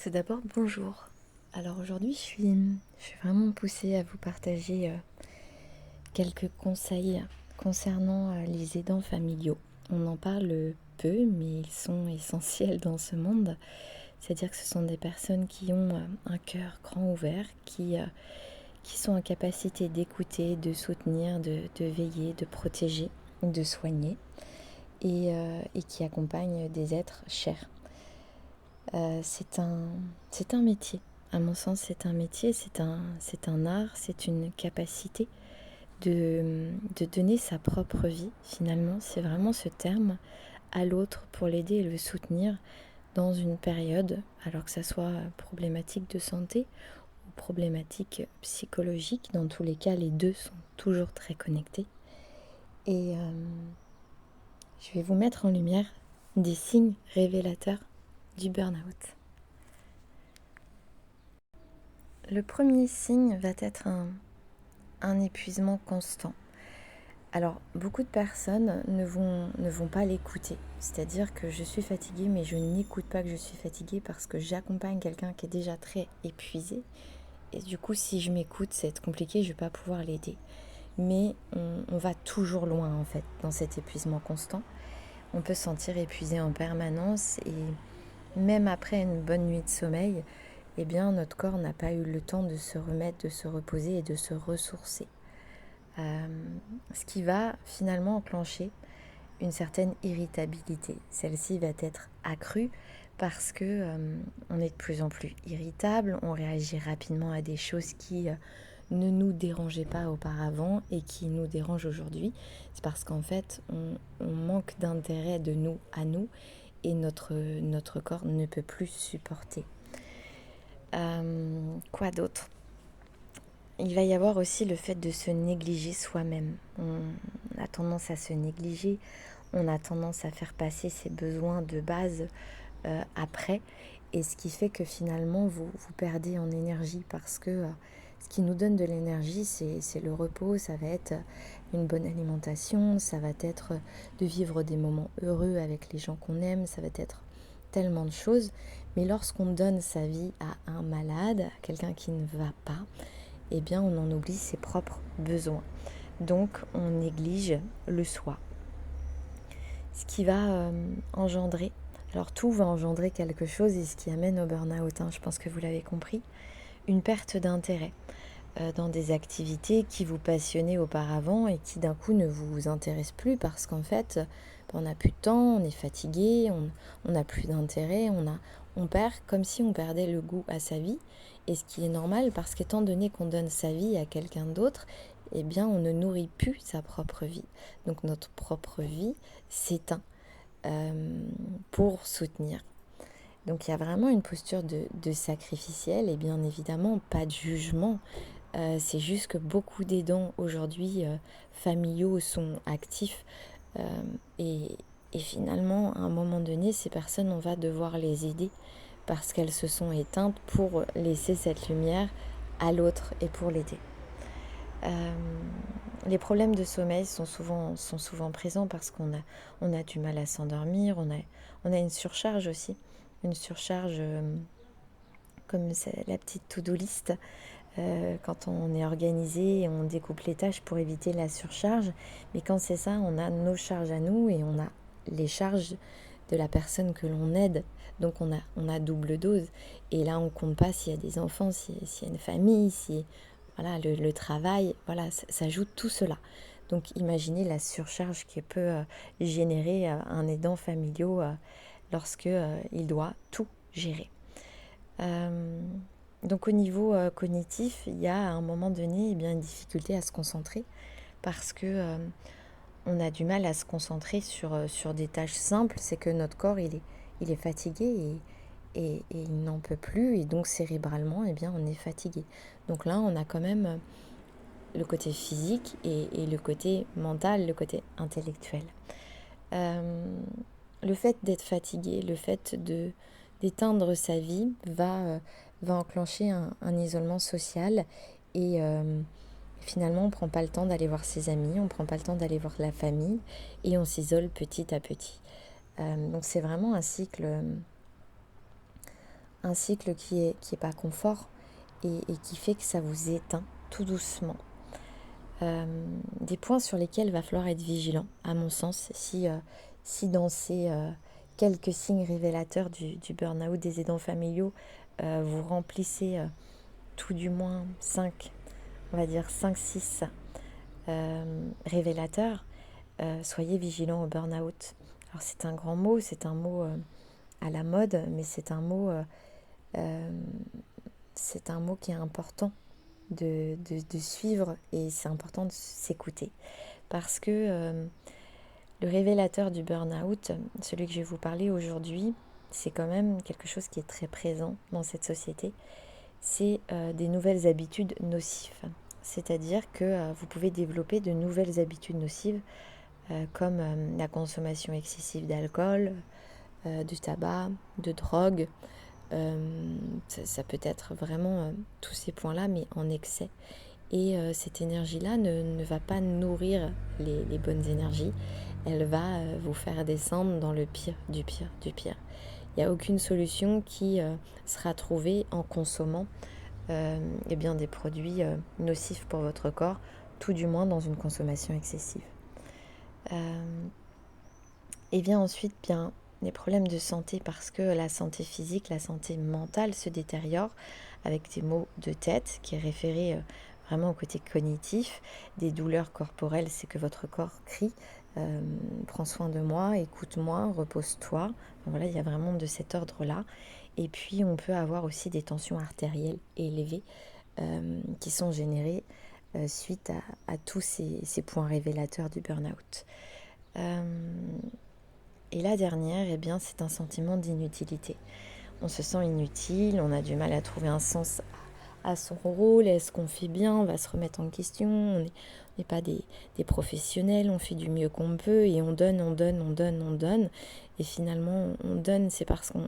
Tout d'abord, bonjour. Alors aujourd'hui, je suis vraiment poussée à vous partager quelques conseils concernant les aidants familiaux. On en parle peu, mais ils sont essentiels dans ce monde. C'est-à-dire que ce sont des personnes qui ont un cœur grand ouvert, qui sont en capacité d'écouter, de soutenir, de veiller, de protéger, de soigner, et qui accompagnent des êtres chers. C'est un métier. À mon sens, c'est un métier, c'est un art, c'est une capacité de donner sa propre vie. Finalement, c'est vraiment ce terme à l'autre pour l'aider et le soutenir dans une période, alors que ça soit problématique de santé ou problématique psychologique. Dans tous les cas, les deux sont toujours très connectés. Et je vais vous mettre en lumière des signes révélateurs du burn-out. Le premier signe va être un épuisement constant. Alors, beaucoup de personnes ne vont pas l'écouter. C'est-à-dire que je suis fatiguée, mais je n'écoute pas que je suis fatiguée parce que j'accompagne quelqu'un qui est déjà très épuisé. Et du coup, si je m'écoute, ça va être compliqué, je ne vais pas pouvoir l'aider. Mais on va toujours loin, en fait, dans cet épuisement constant. On peut se sentir épuisé en permanence et même après une bonne nuit de sommeil, eh bien, notre corps n'a pas eu le temps de se remettre, de se reposer et de se ressourcer. Ce qui va finalement enclencher une certaine irritabilité. Celle-ci va être accrue parce que on est de plus en plus irritable, on réagit rapidement à des choses qui ne nous dérangeaient pas auparavant et qui nous dérangent aujourd'hui. C'est parce qu'en fait, on manque d'intérêt de nous à nous et notre corps ne peut plus supporter. Quoi d'autre ? Il va y avoir aussi le fait de se négliger soi-même. On a tendance à se négliger, on a tendance à faire passer ses besoins de base après, et ce qui fait que finalement vous perdez en énergie parce que ce qui nous donne de l'énergie, c'est le repos, ça va être une bonne alimentation, ça va être de vivre des moments heureux avec les gens qu'on aime, ça va être tellement de choses. Mais lorsqu'on donne sa vie à un malade, à quelqu'un qui ne va pas, eh bien on en oublie ses propres besoins. Donc on néglige le soi. Ce qui va engendrer, alors tout va engendrer quelque chose et ce qui amène au burn-out, je pense que vous l'avez compris, une perte d'intérêt dans des activités qui vous passionnaient auparavant et qui d'un coup ne vous intéressent plus parce qu'en fait on n'a plus de temps, on est fatigué, on n'a plus d'intérêt, on perd comme si on perdait le goût à sa vie, et ce qui est normal parce qu'étant donné qu'on donne sa vie à quelqu'un d'autre, eh bien on ne nourrit plus sa propre vie. Donc notre propre vie s'éteint pour soutenir. Donc il y a vraiment une posture de sacrificiel et bien évidemment pas de jugement. C'est juste que beaucoup d'aidants aujourd'hui familiaux sont actifs euh, et, et finalement à un moment donné ces personnes on va devoir les aider parce qu'elles se sont éteintes pour laisser cette lumière à l'autre et pour l'aider. Les problèmes de sommeil sont souvent présents parce on a du mal à s'endormir, on a une surcharge aussi, une surcharge comme c'est la petite to-do list. Quand on est organisé, on découpe les tâches pour éviter la surcharge, mais quand c'est ça, on a nos charges à nous et on a les charges de la personne que l'on aide, donc on a double dose, et là on compte pas s'il y a des enfants, s'il y a une famille, si voilà, le travail, voilà, ça ajoute tout cela. Donc imaginez la surcharge qui peut générer un aidant familial lorsque il doit tout gérer. Donc au niveau cognitif, il y a à un moment donné une difficulté à se concentrer parce que on a du mal à se concentrer sur des tâches simples. C'est que notre corps il est fatigué et il n'en peut plus, et donc cérébralement on est fatigué. Donc là on a quand même le côté physique et le côté mental, le côté intellectuel. Le fait d'être fatigué, le fait d'éteindre sa vie va enclencher un isolement social et finalement on ne prend pas le temps d'aller voir ses amis, on ne prend pas le temps d'aller voir la famille et on s'isole petit à petit. Donc c'est vraiment un cycle un cycle qui est pas confort et qui fait que ça vous éteint tout doucement. Des points sur lesquels il va falloir être vigilant, à mon sens, si dans ces quelques signes révélateurs du burn-out des aidants familiaux, vous remplissez tout du moins 5, on va dire 5-6 révélateurs, soyez vigilants au burn-out. Alors c'est un grand mot, c'est un mot à la mode, mais c'est un mot qui est important de suivre, et c'est important de s'écouter. Parce que le révélateur du burn-out, celui que je vais vous parler aujourd'hui, c'est quand même quelque chose qui est très présent dans cette société. C'est des nouvelles habitudes nocives. C'est-à-dire que vous pouvez développer de nouvelles habitudes nocives comme la consommation excessive d'alcool, de tabac, de drogue. Ça peut être vraiment tous ces points-là, mais en excès. Et cette énergie-là ne va pas nourrir les bonnes énergies. Elle va vous faire descendre dans le pire, du pire, du pire. Il n'y a aucune solution qui sera trouvée en consommant des produits nocifs pour votre corps, tout du moins dans une consommation excessive. Et vient ensuite les problèmes de santé, parce que la santé physique, la santé mentale se détériore avec des maux de tête qui est référé vraiment au côté cognitif, des douleurs corporelles, c'est que votre corps crie prends soin de moi, écoute-moi, repose-toi. Donc voilà, il y a vraiment de cet ordre-là. Et puis on peut avoir aussi des tensions artérielles élevées qui sont générées suite à tous ces points révélateurs du burn-out. Et la dernière, c'est un sentiment d'inutilité. On se sent inutile, on a du mal à trouver un sens à son rôle, est-ce qu'on fait bien, on va se remettre en question, on n'est pas des professionnels, on fait du mieux qu'on peut et on donne. Et finalement, on donne, c'est parce qu'on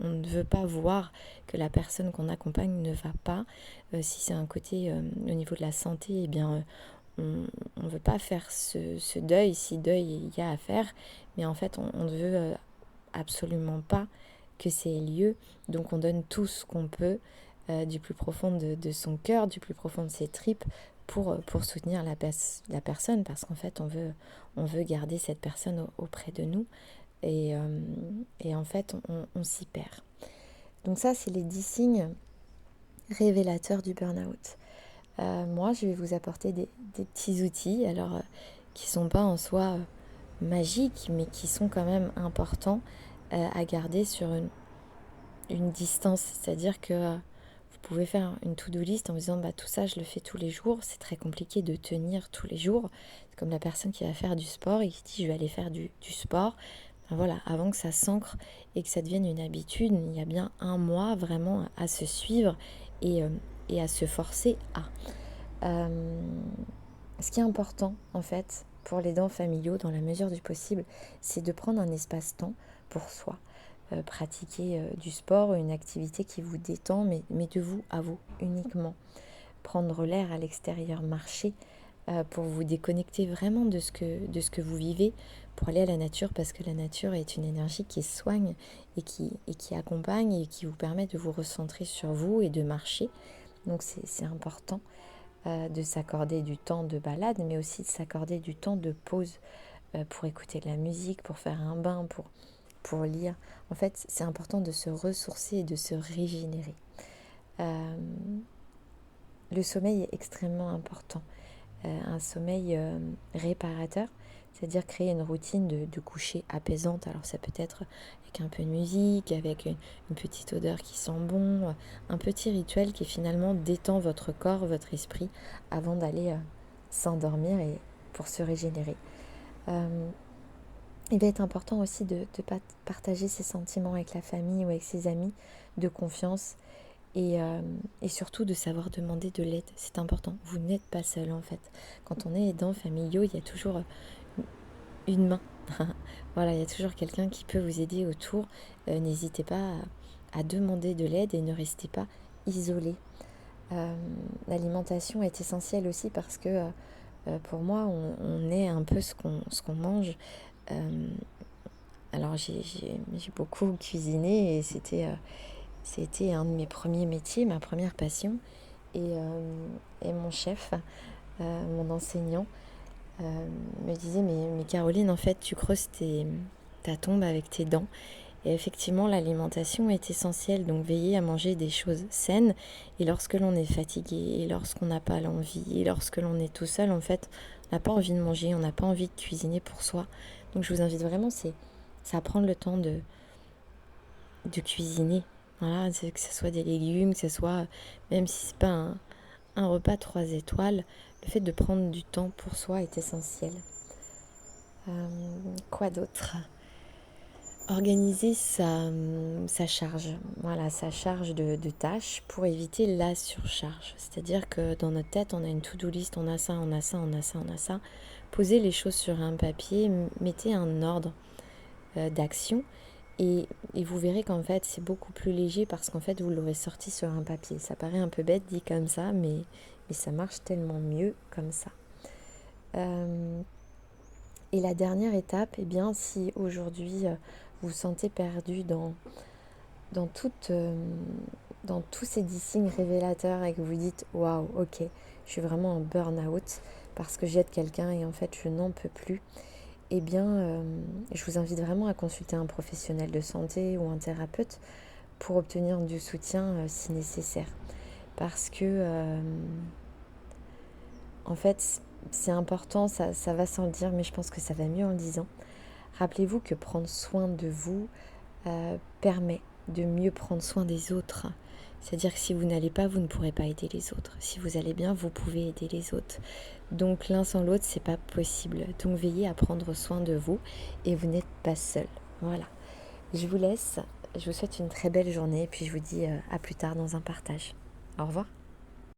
ne veut pas voir que la personne qu'on accompagne ne va pas. Si c'est un côté au niveau de la santé, on ne veut pas faire ce deuil, si deuil il y a à faire, mais en fait on ne veut absolument pas que ça ait lieu, donc on donne tout ce qu'on peut du plus profond de son cœur, du plus profond de ses tripes pour soutenir la personne, parce qu'en fait on veut garder cette personne auprès de nous et en fait on s'y perd. Donc ça, c'est les 10 signes révélateurs du burn-out. Moi, je vais vous apporter des petits outils, alors qui sont pas en soi magiques, mais qui sont quand même importants à garder sur une distance. C'est-à-dire que vous pouvez faire une to-do list en vous disant tout ça, je le fais tous les jours. C'est très compliqué de tenir tous les jours. C'est comme la personne qui va faire du sport et qui dit je vais aller faire du sport. Voilà, avant que ça s'ancre et que ça devienne une habitude, il y a bien un mois vraiment à se suivre et à se forcer à. Ce qui est important en fait pour les aidants familiaux, dans la mesure du possible, c'est de prendre un espace-temps pour soi. Pratiquer du sport, une activité qui vous détend, mais de vous à vous uniquement. Prendre l'air à l'extérieur, marcher pour vous déconnecter vraiment de ce que vous vivez, pour aller à la nature, parce que la nature est une énergie qui soigne et qui accompagne et qui vous permet de vous recentrer sur vous et de marcher. Donc c'est important de s'accorder du temps de balade, mais aussi de s'accorder du temps de pause pour écouter de la musique, pour faire un bain, pour lire. En fait, c'est important de se ressourcer et de se régénérer. Le sommeil est extrêmement important. Un sommeil réparateur, c'est-à-dire créer une routine de coucher apaisante. Alors ça peut être avec un peu de musique, avec une petite odeur qui sent bon, un petit rituel qui finalement détend votre corps, votre esprit avant d'aller s'endormir et pour se régénérer. Il va être important aussi de partager ses sentiments avec la famille ou avec ses amis de confiance et surtout de savoir demander de l'aide. C'est important, vous n'êtes pas seul en fait. Quand on est aidant familiaux, il y a toujours une main. Voilà, il y a toujours quelqu'un qui peut vous aider autour. N'hésitez pas à demander de l'aide et ne restez pas isolé. L'alimentation est essentielle aussi parce que pour moi, on est un peu ce qu'on mange. Alors j'ai beaucoup cuisiné et c'était C'était un de mes premiers métiers, ma première passion. Et mon chef, mon enseignant, me disait mais Caroline, en fait, tu creuses ta tombe avec tes dents. Et effectivement, l'alimentation est essentielle, donc veillez à manger des choses saines. Et lorsque l'on est fatigué, et lorsqu'on n'a pas l'envie, et lorsque l'on est tout seul, en fait, on n'a pas envie de manger, on n'a pas envie de cuisiner pour soi. Donc je vous invite vraiment, c'est à prendre le temps de cuisiner. Voilà, que ce soit des légumes, que ce soit, même si c'est pas un repas 3 étoiles, le fait de prendre du temps pour soi est essentiel. Quoi d'autre ? Organiser sa charge, voilà, sa charge de tâches pour éviter la surcharge. C'est-à-dire que dans notre tête, on a une to-do list, on a ça, on a ça, on a ça, on a ça. Posez les choses sur un papier, mettez un ordre d'action et vous verrez qu'en fait, c'est beaucoup plus léger parce qu'en fait, vous l'aurez sorti sur un papier. Ça paraît un peu bête dit comme ça, mais ça marche tellement mieux comme ça. Et la dernière étape, eh bien, si aujourd'hui vous vous sentez perdu dans tous ces 10 signes révélateurs et que vous dites « Waouh, ok, je suis vraiment en burn-out parce que j'aide quelqu'un et en fait je n'en peux plus », eh bien, je vous invite vraiment à consulter un professionnel de santé ou un thérapeute pour obtenir du soutien si nécessaire. Parce que, en fait, c'est important, ça va sans le dire, mais je pense que ça va mieux en le disant. Rappelez-vous que prendre soin de vous permet de mieux prendre soin des autres. C'est-à-dire que si vous n'allez pas, vous ne pourrez pas aider les autres. Si vous allez bien, vous pouvez aider les autres. Donc l'un sans l'autre, c'est pas possible. Donc veillez à prendre soin de vous et vous n'êtes pas seul. Voilà. Je vous laisse. Je vous souhaite une très belle journée et puis je vous dis à plus tard dans un partage. Au revoir.